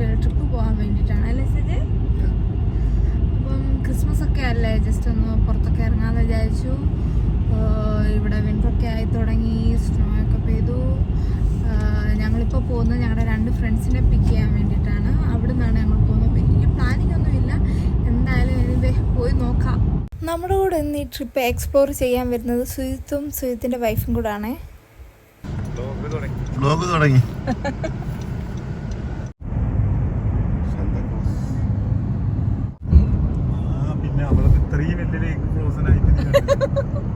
ഒരു ട്രിപ്പ് പോകാൻ വേണ്ടിയിട്ടാണ് അല്ലേ സജി? അപ്പം ക്രിസ്മസ് ഒക്കെ അല്ലേ, ജസ്റ്റ് ഒന്ന് പുറത്തൊക്കെ ഇറങ്ങാമെന്ന് വിചാരിച്ചു. ഇവിടെ വിൻ്ററൊക്കെ ആയി തുടങ്ങി, സ്നോ ഒക്കെ പെയ്തു. ഞങ്ങളിപ്പോൾ പോകുന്നത് ഞങ്ങളുടെ 2 ഫ്രണ്ട്സിനെ പിക്ക് ചെയ്യാൻ വേണ്ടിയിട്ടാണ്. അവിടെ നിന്നാണ് ഞങ്ങൾ പോകുന്നത്. വലിയ പ്ലാനിങ് ഒന്നുമില്ല, എന്തായാലും എനിവേ പോയി നോക്കാം. നമ്മുടെ കൂടെ ഇന്ന് ഈ ട്രിപ്പ് എക്സ്പ്ലോർ ചെയ്യാൻ വരുന്നത് സുജിത്തും സുജിത്തിൻ്റെ വൈഫും കൂടെ ആണേ. വ്ലോഗ് തുടങ്ങി.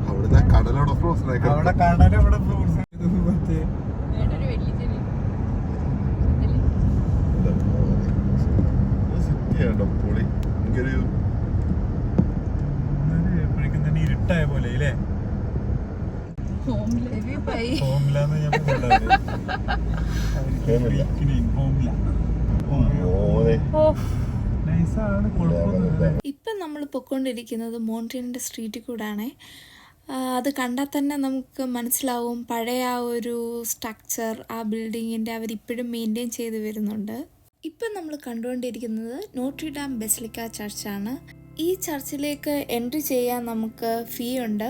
അവിടുത്തെ കടലോടെ ഫ്രോസൺ ആയി, അവിടെ കടലോടെ ഫ്രോസൺ പൊളി. എനിക്കൊരു ഇരുട്ടായ പോലെ ഇല്ലേ, ഇപ്പം നമ്മൾ പൊയ്ക്കൊണ്ടിരിക്കുന്നത് മോൺട്രിയലിൻ്റെ സ്ട്രീറ്റിൽ കൂടാണ്. അത് കണ്ടാൽ തന്നെ നമുക്ക് മനസ്സിലാവും പഴയ ആ ഒരു സ്ട്രക്ചർ, ആ ബിൽഡിങ്ങിൻ്റെ അവരിപ്പോഴും മെയിൻറ്റെയിൻ ചെയ്ത് വരുന്നുണ്ട്. ഇപ്പം നമ്മൾ കണ്ടുകൊണ്ടിരിക്കുന്നത് നോട്രി ഡാം ബസിലിക്ക ചർച്ചാണ്. ഈ ചർച്ചിലേക്ക് എൻട്രി ചെയ്യാൻ നമുക്ക് ഫീ ഉണ്ട്.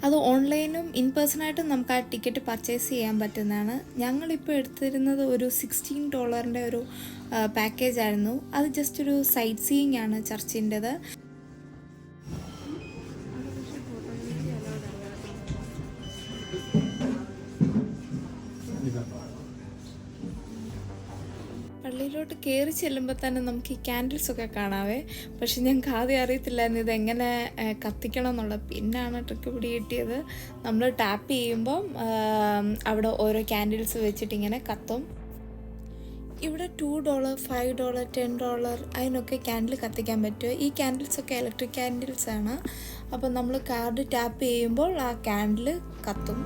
അത് ഓൺലൈനും ഇൻ പേഴ്സണായിട്ടും നമുക്ക് ആ ടിക്കറ്റ് പർച്ചേസ് ചെയ്യാൻ പറ്റുന്നതാണ്. ഞങ്ങളിപ്പോൾ എടുത്തിരുന്നത് ഒരു $16 ഒരു പാക്കേജ് ആയിരുന്നു. അത് ജസ്റ്റ് ഒരു സൈറ്റ് സീയിങ് ആണ് ചർച്ചിൻ്റെത്. പള്ളിയിലോട്ട് കയറി ചെല്ലുമ്പോൾ തന്നെ നമുക്ക് ഈ ക്യാൻഡിൽസൊക്കെ കാണാവേ. പക്ഷെ ഞങ്ങൾക്ക് ആദ്യം അറിയത്തില്ലായിരുന്നു ഇതെങ്ങനെ കത്തിക്കണം എന്നുള്ളത്. പിന്നാണ് ട്രിക്ക് പിടി കിട്ടിയത്. നമ്മൾ ടാപ്പ് ചെയ്യുമ്പം അവിടെ ഓരോ ക്യാൻഡിൽസ് വെച്ചിട്ട് ഇങ്ങനെ കത്തും. ഇവിടെ $2, $5, $10 അതിനൊക്കെ ക്യാൻഡിൽ കത്തിക്കാൻ പറ്റും. ഈ ക്യാൻഡിൽസൊക്കെ ഇലക്ട്രിക് ക്യാൻഡിൽസാണ്. അപ്പം നമ്മൾ കാർഡ് ടാപ്പ് ചെയ്യുമ്പോൾ ആ ക്യാൻഡിൽ കത്തും.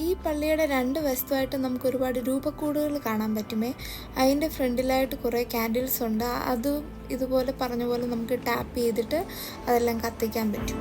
ഈ പള്ളിയുടെ 2 വശത്തുമായിട്ട് നമുക്ക് ഒരുപാട് രൂപക്കൂടുകൾ കാണാൻ പറ്റുമേ. അതിൻ്റെ ഫ്രണ്ടിലായിട്ട് കുറേ ക്യാൻഡിൽസ് ഉണ്ട്. അതും ഇതുപോലെ പറഞ്ഞ പോലെ നമുക്ക് ടാപ്പ് ചെയ്തിട്ട് അതെല്ലാം കത്തിക്കാൻ പറ്റും.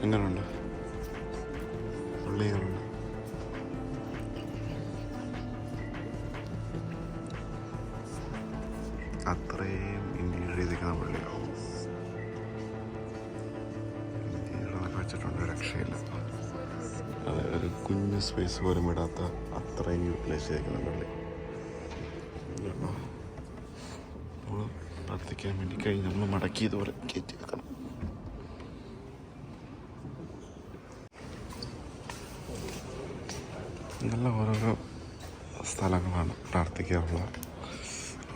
എങ്ങനെയുണ്ട് പള്ളി? എങ്ങനെയുണ്ട്? അത്രയും ഇന്ത്യയുടെ ചെയ്തിരിക്കുന്ന പള്ളിയാവും. ഇന്ത്യയുടെ വെച്ചിട്ടുണ്ട്, രക്ഷയില്ല. അതെ, ഒരു കുഞ്ഞ് സ്പേസ് പോലും വിടാത്ത അത്രയും യൂട്ടിലൈസ് ചെയ്തിരിക്കുന്ന പള്ളി. നമ്മൾ പ്രാർത്ഥിക്കാൻ വേണ്ടി കഴിഞ്ഞ് നമ്മൾ മടക്കി ഇതുപോലെ കയറ്റി വെക്കണം. നല്ല ഓരോരോ സ്ഥലങ്ങളാണ് പ്രാർത്ഥിക്കാനുള്ള.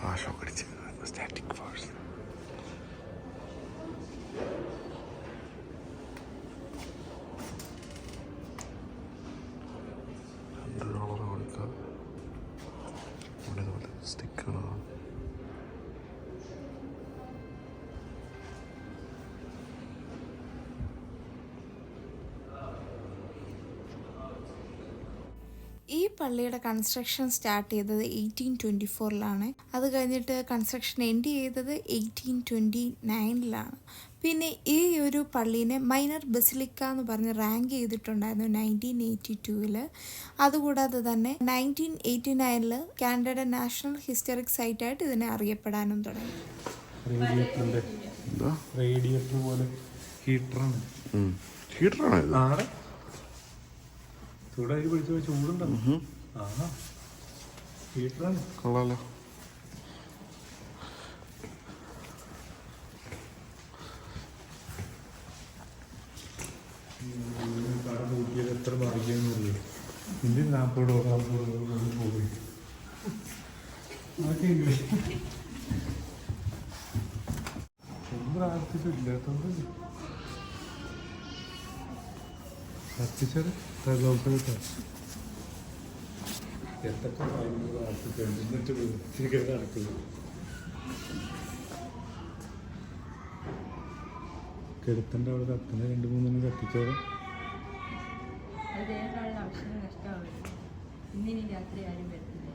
ആശോകടിച്ച് സ്റ്റാറ്റിക് ഫോഴ്സ്. $100 കൊടുക്കുക. ഇവിടെ ഇതുപോലെ സ്റ്റിക്കുകളാണ്. ഈ പള്ളിയുടെ കൺസ്ട്രക്ഷൻ സ്റ്റാർട്ട് ചെയ്തത് 1824-ലാണ്. അത് കഴിഞ്ഞിട്ട് കൺസ്ട്രക്ഷൻ എൻഡ് ചെയ്തത് 1829-ലാണ്. പിന്നെ ഈ ഒരു പള്ളീനെ മൈനർ ബസിലിക്ക എന്ന് പറഞ്ഞ് റാങ്ക് ചെയ്തിട്ടുണ്ടായിരുന്നു 1982-ൽ. അതുകൂടാതെ തന്നെ 1989-ൽ കാനഡയുടെ നാഷണൽ ഹിസ്റ്ററിക് സൈറ്റായിട്ട് ഇതിനെ അറിയപ്പെടാനും തുടങ്ങി. റേഡിയേറ്റർ പോലെ ഹീറ്ററാണ്. ഹീറ്ററാണ് ചൂടായി പിടിച്ച ചൂടുണ്ടാവും. ഹീറ്ററാണ്. കൊള്ളാലോ. കട കൂട്ടിയത് എത്ര മറിയെന്നറിയോ? ഇന്ത്യൻ 40 പോയി. ഒന്നും പ്രാർത്ഥിച്ചില്ലാത്തോണ്ട് കത്തിച്ചത് തകൗസത്തെ എന്തൊക്കെ പ്രാർത്ഥിച്ചിട്ടുണ്ട്. എന്നിട്ട് വൃത്തികേട് നടക്കുന്നു. കിടത്തൻ്റെ അവിടെ കത്തുന്ന 2-3 കത്തിച്ചോടെ ഇന്നിനി രാത്രി ആരും വരുന്നില്ല.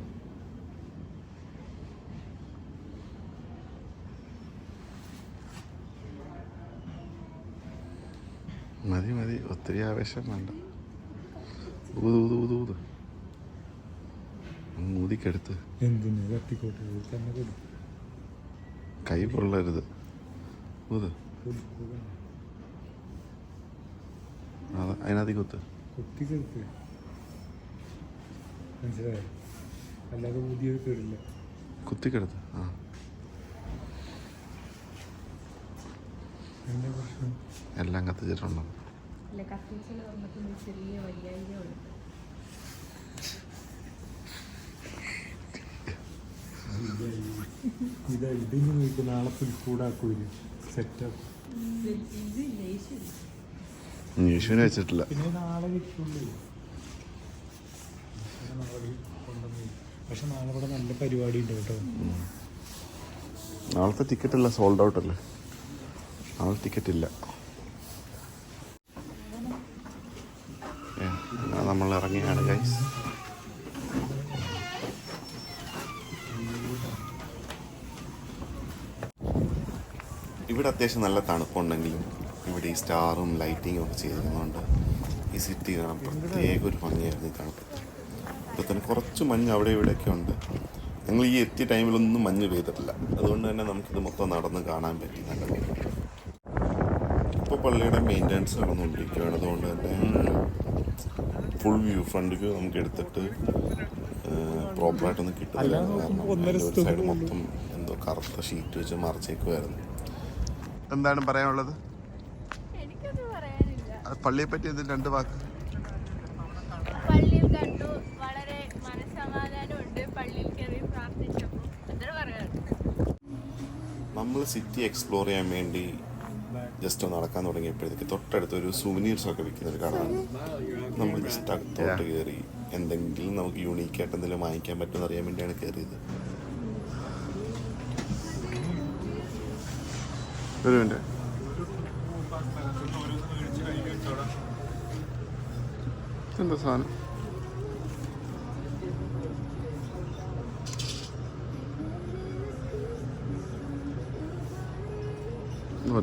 മതി ഒത്തിരി ആവേശം വേണ്ട. ഊത് ഊതിക്കെടുത്ത് എന്തിനു കത്തിക്കോട്ടെ തന്നെ കൊടുക്കും. കൈ പൊള്ളരുത്. ഊത്. അതിനകത്തേക്ക് കുത്ത്. കുത്തിക്കെടുത്ത് മനസ്സിലായോ? അല്ലാതെ ഊതിയത് കേടില്ല. കുത്തിക്കെടുത്ത്. എന്താ പ്രശ്നം? എല്ലാം കത്തിച്ചിട്ടുണ്ടോ? അല്ല, കത്തിച്ചിൽ നമുക്ക് ചെറിയ വയ്യായിക ഉണ്ട്. ഇതിന് നോക്കി നാളെ പുൽക്കൂടാക്കൂല സെറ്റപ്പ്. യേശുവിനെ വെച്ചിട്ടില്ല. പിന്നെ നാളെ വിൽക്കുള്ളൂ. നാളെ കൊണ്ടുവന്നു. പക്ഷെ നാളെ ഇവിടെ നല്ല പരിപാടി ഉണ്ട് കേട്ടോ. നാളത്തെ ടിക്കറ്റ് അല്ല, സോൾഡ് ഔട്ട് അല്ലേ? നാളെ ടിക്കറ്റ് ഇല്ല. നമ്മൾ ഇറങ്ങിയാണ് ഗൈസ്. ഇവിടെ അത്യാവശ്യം നല്ല തണുപ്പുണ്ടെങ്കിലും ഇവിടെ ഈ സ്റ്റാറും ലൈറ്റിങ്ങും ഒക്കെ ചെയ്തിരുന്നതുകൊണ്ട് ഈ സിറ്റി കാണാൻ പ്രത്യേക ഒരു ഭംഗിയായിരുന്നു ഈ തണുപ്പത്ത്. ഇപ്പോൾ തന്നെ കുറച്ച് മഞ്ഞ് അവിടെ ഇവിടെയൊക്കെ ഉണ്ട്. ഞങ്ങൾ ഈ എത്തിയ ടൈമിലൊന്നും മഞ്ഞ് പെയ്തിട്ടില്ല. അതുകൊണ്ട് തന്നെ നമുക്കിത് മൊത്തം നടന്ന് കാണാൻ പറ്റി. നല്ലത്. ഇപ്പോൾ പള്ളിയുടെ മെയിൻ്റനൻസ് നടന്നുകൊണ്ടിരിക്കുകയാണ്. അതുകൊണ്ട് തന്നെ ഫുൾ വ്യൂ, ഫ്രണ്ട് വ്യൂ നമുക്ക് എടുത്തിട്ട് പ്രോപ്പറായിട്ടൊന്നും കിട്ടുന്നില്ല. കാരണം ഒരു സൈഡ് മൊത്തം എന്തോ കറുത്ത ഷീറ്റ് വെച്ച് മറച്ചേക്കുമായിരുന്നു. എന്താണ് പറയാനുള്ളത്? പള്ളിയെ പറ്റി എന്തെങ്കിലും 2 വാക്ക്? പള്ളിയിൽ കണ്ടു, വളരെ മനസ്സമാധാനമുണ്ട്. പള്ളിയിൽ കയറി പ്രാർത്ഥിച്ചപ്പോൾ എന്താ പറയാ, നമ്മൾ സിറ്റി എക്സ്പ്ലോർ ചെയ്യാൻ വേണ്ടി ജസ്റ്റ് നടക്കാൻ തുടങ്ങിയപ്പോഴത്തേക്ക് തൊട്ടടുത്തൊരു സുവനീർസൊക്കെ വിൽക്കുന്ന ഒരു കടയാണ്. നമ്മൾ ജസ്റ്റ് അകത്തോട്ട് കയറി എന്തെങ്കിലും നമുക്ക് യൂണീക്കായിട്ട് എന്തെങ്കിലും വാങ്ങിക്കാൻ പറ്റുമെന്ന് അറിയാൻ വേണ്ടിയാണ് കയറിയത്. ഒരു മിനിറ്റ്. എന്താ സാധനം?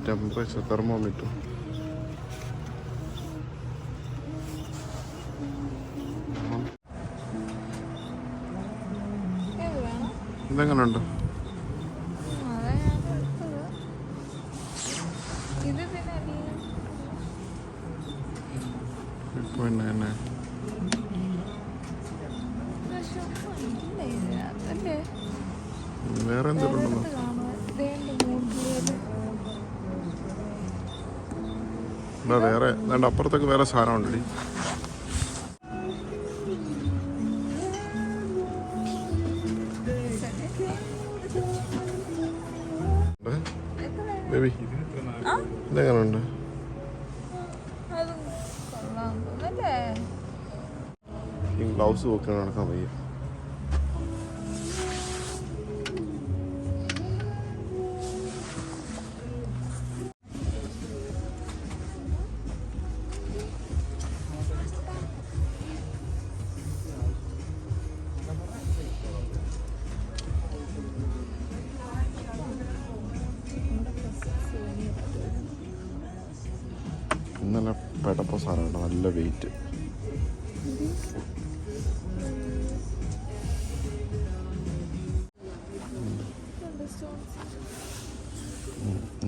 Temperature thermometer. ഇതെങ്ങനെയുണ്ട്? പിന്നെ വേറെ എന്തെങ്കിലും വേറെ വേണ്ട, അപ്പുറത്തൊക്കെ വേറെ സാധനം ഉണ്ടടി. ബേബി ഇതെങ്ങനെയുണ്ട്? ഈ ഗ്ലൗസ് നോക്കി നടക്കാൻ വയ്യ. കടപ്പ സാധനമാണ്, നല്ല വെയിറ്റ്.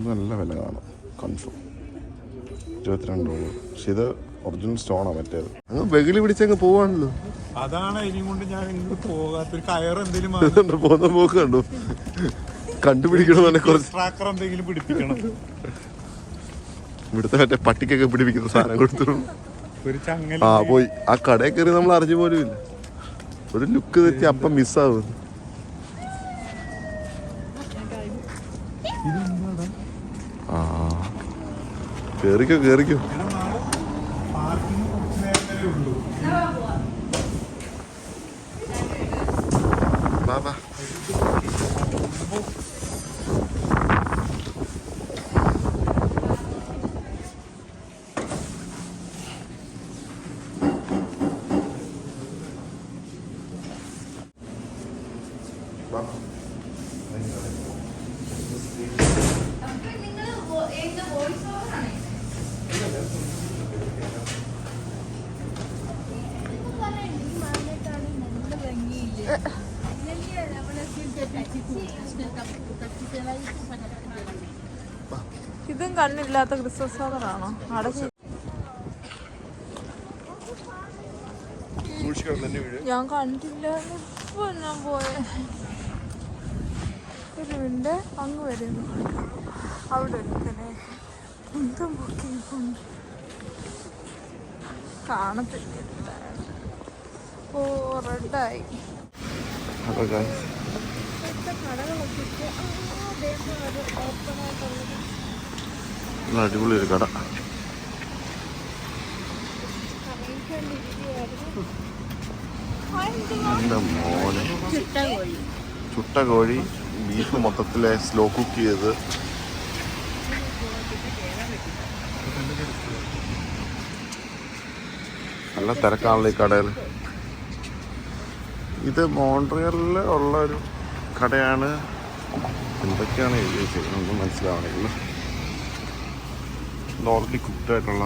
നല്ല വില കാണും കൺഫേം. $22. പക്ഷെ ഇത് ഒറിജിനൽ സ്റ്റോണാണ് മറ്റേത്. അങ്ങ് വെകിലി പിടിച്ചങ്ങ് പോവാണല്ലോ. അതാണ് ഇനിയും കൊണ്ട് ഞാൻ ഇങ്ങോട്ട് പോകാത്തൊരു കയർ എന്തെങ്കിലും പോകുന്ന പോക്ക് കണ്ടു. കണ്ടുപിടിക്കണം, കുറച്ച് ട്രാക്കർ എന്തെങ്കിലും പിടിപ്പിക്കണം. ഇവിടുത്തെ മറ്റേ പട്ടിക്കൊക്കെ പിടിപ്പിക്കുന്ന സാധനം കൊടുത്തു. ഒരു ചങ്ങല പോയി ആ കടയിൽ കയറി നമ്മൾ അറിഞ്ഞു പോലും ഇല്ല. ഒരു ലുക്ക് തെറ്റി അപ്പം മിസ്സാവും. കേറിക്കോ കേറിക്കോ. പാർക്കിന് കുറച്ച് നേരമേ ഉള്ളൂ. ബാബാ ഇതും കണ്ണില്ലാത്ത ക്രിസ്മസ് ഫാദറാണോ? അടച്ച് ഞാൻ കണ്ടില്ല. ഇപ്പൊ ഞാൻ പോയ ഒരു മിനിറ്റ് അങ്ങ് വരുന്നു. അവിടെ ഒരുത്തനെ കുന്തം പൊക്കി കാണത്തില്ല. ഓ റെഡായി. കടകളൊക്കെ ഓപ്പണായിട്ടുള്ളത്. അടിപൊളി ഒരു കട. എൻ്റെ മോനെ, ചുട്ട കോഴി, ബീഫ് മൊത്തത്തിലെ സ്ലോ കുക്ക് ചെയ്ത്. നല്ല തിരക്കാണല്ലോ ഈ കടയിൽ. ഇത് മോൺട്രിയലിൽ ഉള്ള ഒരു കടയാണ്. എന്തൊക്കെയാണ് എഴുതി വെച്ചേക്കുന്നത് ഒന്നും മനസ്സിലാവണില്ല. ഓൾറെഡി കുക്ക്ഡ് ആയിട്ടുള്ള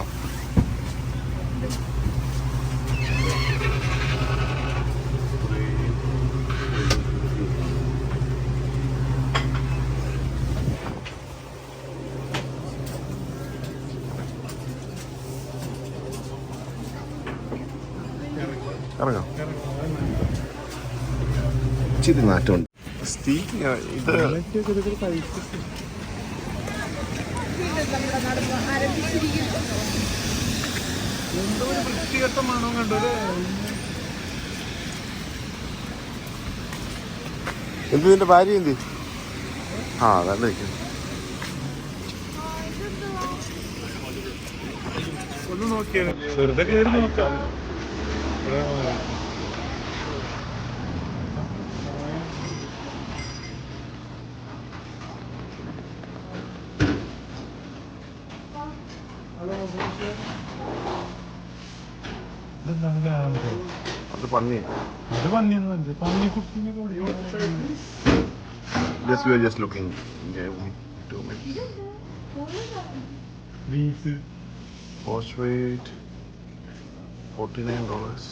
ഇറങ്ങാം. ഇച്ചിരി നാറ്റമുണ്ട്. ഇത് എന്തോ ഒരു വൃത്തികെട്ട മണം കണ്ടല്ലേ. എന്ത് നിന്റെ ഭാര്യ എന്ത്? അതല്ല ഒന്ന് നോക്കിയാൽ വെറുതെ കയറി നോക്കാം. അത് പന്നി. അത് പന്നിയൊന്നും പന്നി കുട്ടിനെ just looking. Beef Cost weight $49.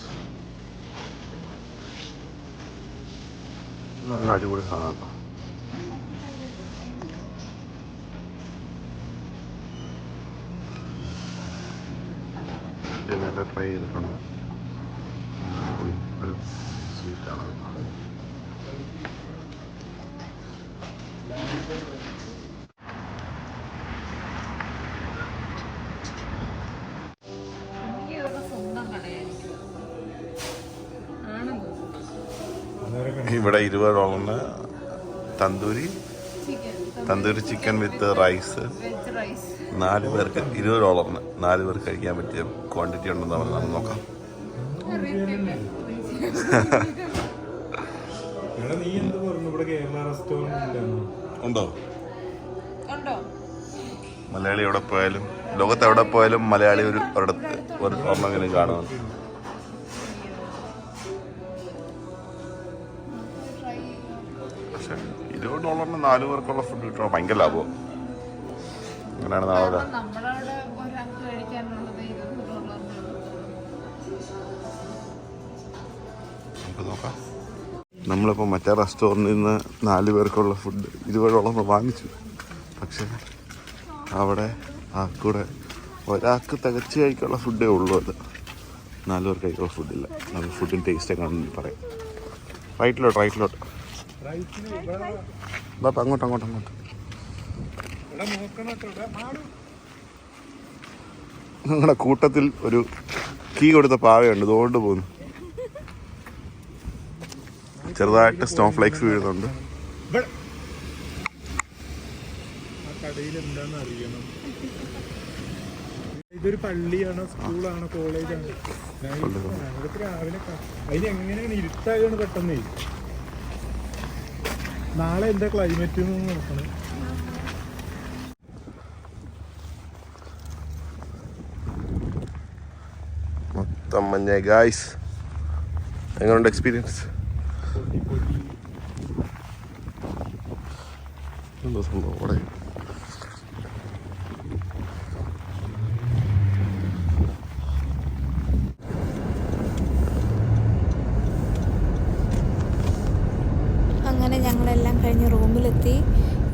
നല്ല അടിപൊളി സാധനം. ഇതിനൊക്കെ ട്രൈ ചെയ്തിട്ടുണ്ട്. സ്വീറ്റാണ്. ഇവിടെ $20 തന്തൂരി ചിക്കൻ വിത്ത് റൈസ്. 4 പേർക്ക് $20. 4 പേർക്ക് കഴിക്കാൻ പറ്റിയ ക്വാണ്ടിറ്റി ഉണ്ടെന്ന് പറഞ്ഞാൽ നോക്കാം. നീ എന്ത് പറഞ്ഞു? ഇവിടെ കേരള റെസ്റ്റോറന്റ് ഉണ്ടോ? മലയാളി എവിടെ പോയാലും, ലോകത്ത് എവിടെ പോയാലും മലയാളി ഒരെണ്ണമെങ്കിലും കാണുന്നു. പക്ഷെ $20 4 പേർക്കുള്ള ഫുഡ് കിട്ടണം, ഭയങ്കര ലാഭം. അങ്ങനെയാണ് നാളെ. നമ്മളവിടെ ഒരാൾക്ക് കഴിക്കാനുള്ളത് നമുക്ക് നോക്കാം. നമ്മളിപ്പോൾ മറ്റേ റെസ്റ്റോറൻറ്റിൽ നിന്ന് 4 പേർക്കുള്ള ഫുഡ് 20 വാങ്ങിച്ചു. പക്ഷേ അവിടെ ആ കൂടെ ഒരാൾക്ക് തികച്ച് കഴിക്കാനുള്ള ഫുഡേ ഉള്ളൂ. അത് 4 പേർക്ക് കഴിക്കാനുള്ള ഫുഡില്ല. നമുക്ക് ഫുഡിൻ്റെ ടേസ്റ്റൊക്കെ ആണെന്ന് പറയാം. റൈറ്റിലോട്ട് ബാപ്പ അങ്ങോട്ട് നിങ്ങളുടെ കൂട്ടത്തിൽ ഒരു കീ കൊടുത്ത പാവയുണ്ട്, ഇതുകൊണ്ട് പോകുന്നു. ചെറുതായിട്ട് സ്നോ ഫ്ലേക്സ് വീഴുന്നുണ്ട്. ഇതൊരു പള്ളിയാണോ, സ്കൂളാണോ, കോളേജാണോ? രാവിലെ അതിനെങ്ങനെയാണ് ഇരുട്ടായാണ് പെട്ടെന്ന്. നാളെ എന്താ ക്ലൈമറ്റ് നോക്കണം. മൊത്തം മഞ്ഞ ഗായ്സ്. എങ്ങനെയുണ്ട് എക്സ്പീരിയൻസ്? എന്തോ സംഭവം അവിടെ അങ്ങനെ ഞങ്ങളെല്ലാം കഴിഞ്ഞ് റൂമിലെത്തി.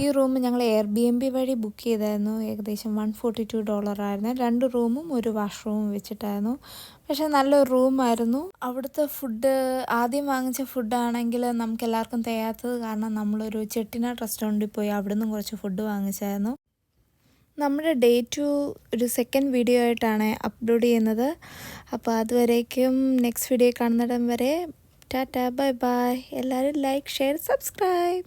ഈ റൂം ഞങ്ങൾ Airbnb വഴി ബുക്ക് ചെയ്തായിരുന്നു. ഏകദേശം $142 ആയിരുന്നു. 2 റൂമും ഒരു വാഷ്റൂമും വെച്ചിട്ടായിരുന്നു. പക്ഷേ നല്ലൊരു റൂമായിരുന്നു. അവിടുത്തെ ഫുഡ്, ആദ്യം വാങ്ങിച്ച ഫുഡാണെങ്കിൽ നമുക്ക് എല്ലാവർക്കും തികയാത്തത് കാരണം നമ്മളൊരു ചെട്ടിനാട് റെസ്റ്റോറൻറ്റിൽ പോയി അവിടെ നിന്നും കുറച്ച് ഫുഡ് വാങ്ങിച്ചായിരുന്നു. നമ്മുടെ ഡേ 2 ഒരു സെക്കൻഡ് വീഡിയോ ആയിട്ടാണ് അപ്ലോഡ് ചെയ്യുന്നത്. അപ്പോൾ അതുവരേക്കും നെക്സ്റ്റ് വീഡിയോ കാണുന്നിടം വരെ ടാറ്റ, ബൈ ബൈ. എല്ലാവരും ലൈക്ക്, ഷെയർ, സബ്സ്ക്രൈബ്.